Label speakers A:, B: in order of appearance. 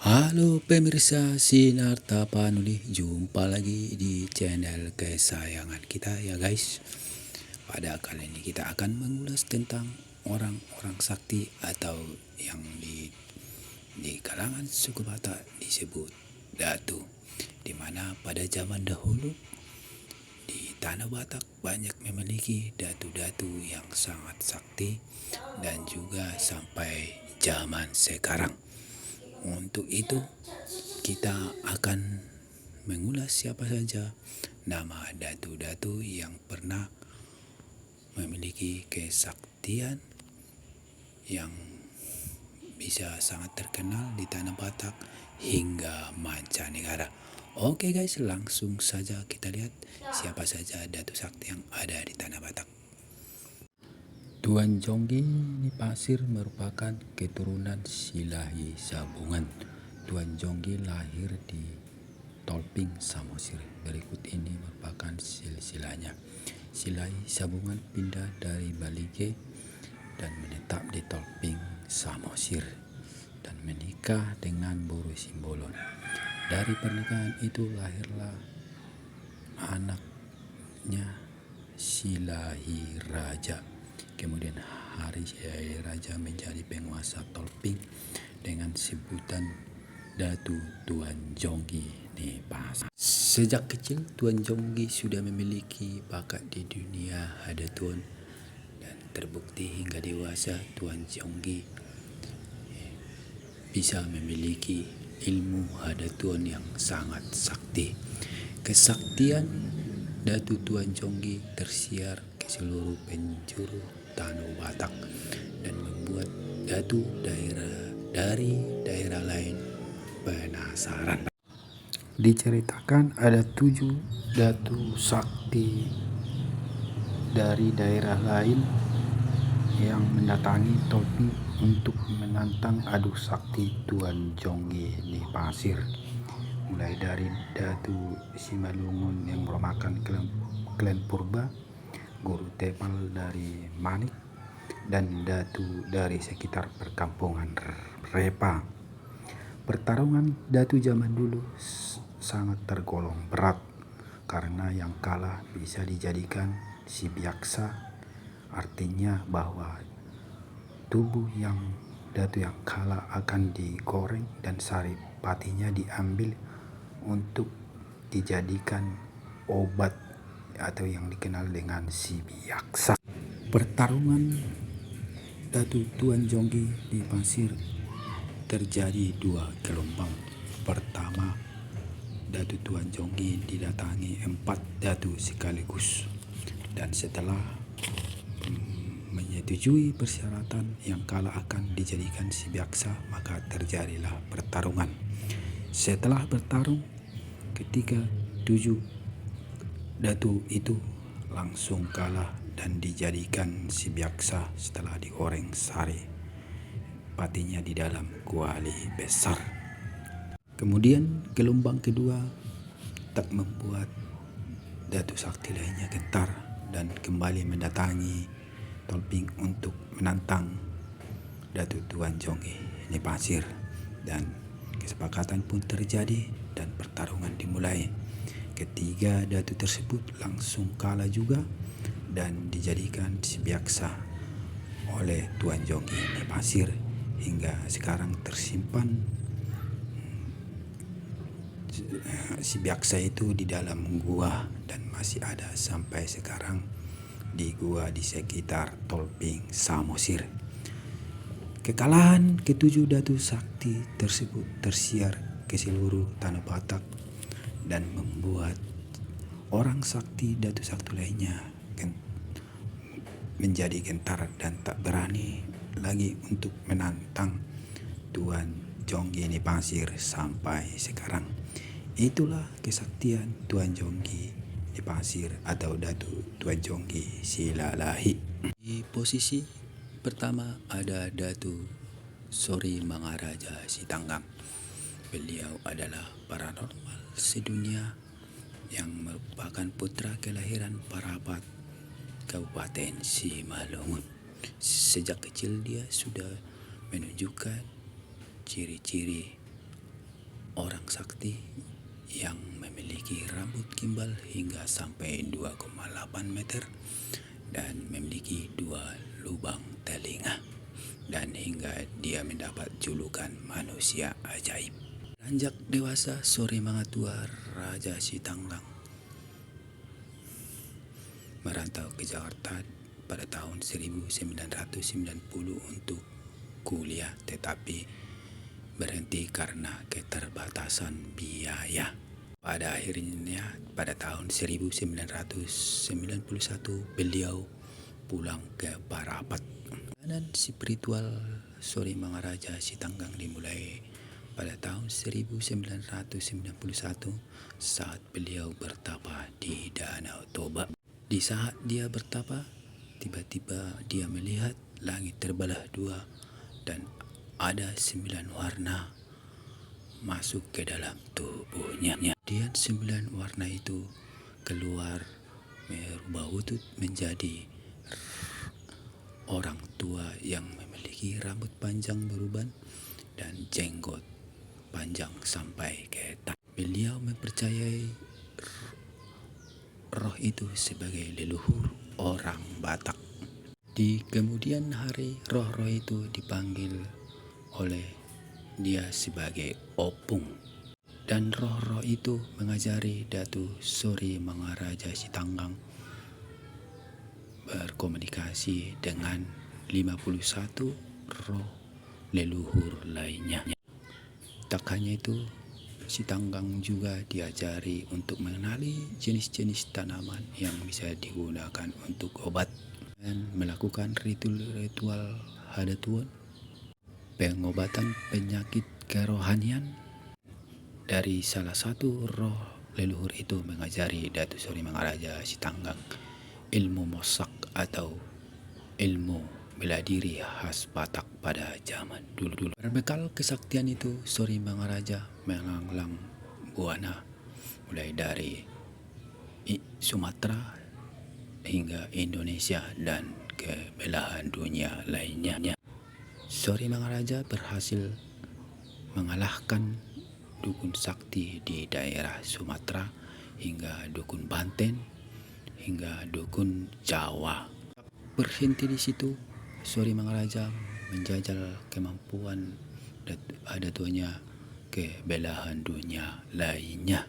A: Halo pemirsa Sinar Tapanuli, jumpa lagi di channel kesayangan kita ya guys. Pada kali ini kita akan mengulas tentang orang-orang sakti atau yang di kalangan suku Batak disebut Datu. Dimana pada zaman dahulu di tanah Batak banyak memiliki datu-datu yang sangat sakti dan juga sampai zaman sekarang. Untuk itu kita akan mengulas siapa saja nama datu-datu yang pernah memiliki kesaktian yang bisa sangat terkenal di tanah Batak hingga mancanegara. Oke guys, langsung saja kita lihat siapa saja datu sakti yang ada di tanah Batak. Tuan Jonggi Nipasir merupakan keturunan Silahi Sabungan. Tuan Jonggi lahir di Tolping, Samosir. Berikut ini merupakan silsilahnya. Silahi Sabungan pindah dari Balige dan menetap di Tolping, Samosir dan menikah dengan Buru Simbolon. Dari pernikahan itu lahirlah anaknya Silahi Raja. Kemudian Hari Silahi Raja menjadi penguasa Tolping dengan sebutan Datu Tuan Jonggi Nipasir. Sejak kecil Tuan Jonggi sudah memiliki bakat di dunia hadatuan dan terbukti hingga dewasa Tuan Jonggi bisa memiliki ilmu hadatuan yang sangat sakti. Kesaktian Datu Tuan Jonggi tersiar ke seluruh penjuru tanah Batak dan membuat datu dari daerah lain penasaran. Diceritakan ada 7 datu sakti dari daerah lain yang mendatangi Tolping untuk menantang adu sakti Tuan Jonggi Nipasir. Mulai dari Datu Simalungun yang merupakan klan purba, Guru Tepal dari Manik, dan datu dari sekitar perkampungan Repa. Pertarungan datu zaman dulu sangat tergolong berat karena yang kalah bisa dijadikan si biaksa, artinya bahwa tubuh yang datu yang kalah akan digoreng dan sari patinya diambil untuk dijadikan obat atau yang dikenal dengan si biaksa. Pertarungan Datu Tuan Jonggi Nipasir terjadi 2 gelombang. Pertama, Datu Tuan Jonggi didatangi 4 datu sekaligus, dan setelah menyetujui persyaratan yang kalah akan dijadikan si biaksa, maka terjadilah pertarungan. Setelah bertarung, ketika 7 datu itu langsung kalah dan dijadikan si biaksa setelah digoreng sari patinya di dalam kuali besar. Kemudian gelombang kedua tak membuat datu sakti lainnya gentar dan kembali mendatangi Tolping untuk menantang Datu Tuan Jonggi Nipasir, dan kesepakatan pun terjadi dan pertarungan dimulai. Ketiga datu tersebut langsung kalah juga dan dijadikan si biaksa oleh Tuan Jonggi Nipasir. Hingga sekarang tersimpan si biaksa itu di dalam gua dan masih ada sampai sekarang di gua di sekitar Tolping, Samosir. Kekalahan ketujuh datu sakti tersebut tersiar ke seluruh tanah Batak dan membuat orang sakti datu sakti lainnya menjadi gentar dan tak berani lagi untuk menantang Tuan Jonggi Nipasir sampai sekarang. Itulah kesaktian Tuan Jonggi Nipasir atau Datu Tuan Jonggi Silalahi. Di posisi pertama ada Datu Sori Mangaraja Sitanggam. Beliau adalah paranormal sedunia yang merupakan putra kelahiran Parapat, Kabupaten Simalungun. Sejak kecil dia sudah menunjukkan ciri-ciri orang sakti yang memiliki rambut gimbal hingga sampai 2,8 meter dan memiliki 2 lubang telinga, dan hingga dia mendapat julukan manusia ajaib. Beranjak dewasa, Sori Mangatua, Raja Sitanggang merantau ke Jakarta pada tahun 1990 untuk kuliah, tetapi berhenti karena keterbatasan biaya. Pada akhirnya pada tahun 1991 beliau pulang ke Parapat. Perjalanan spiritual Sori Mangaraja Sitanggang dimulai pada tahun 1991 saat beliau bertapa di Danau Toba. Di saat dia bertapa, tiba-tiba dia melihat langit terbelah dua dan ada 9 warna masuk ke dalam tubuhnya. Kemudian 9 warna itu keluar merubah wujud menjadi orang tua yang memiliki rambut panjang beruban dan jenggot panjang sampai ke tangan. Beliau mempercayai roh itu sebagai leluhur orang Batak. Di kemudian hari, roh-roh itu dipanggil oleh dia sebagai Opung, dan roh-roh itu mengajari Datu Sori Mangaraja Sitanggang berkomunikasi dengan 51 roh leluhur lainnya. Tak hanya itu, Sitanggang juga diajari untuk mengenali jenis-jenis tanaman yang bisa digunakan untuk obat dan melakukan ritual hadatuan, pengobatan penyakit kerohanian. Dari salah satu roh leluhur itu mengajari Datu Sori Mangaraja Sitanggang ilmu mosak atau ilmu bela diri khas Batak pada zaman dulu. Berbekal kesaktian itu, Sori Mangaraja melanglang buana mulai dari Sumatera hingga Indonesia dan ke belahan dunia lainnya. Sori Mangaraja berhasil mengalahkan dukun sakti di daerah Sumatera hingga dukun Banten hingga dukun Jawa. Berhenti di situ, Sori Mangaraja menjajal kemampuan adatuannya ke belahan dunia lainnya.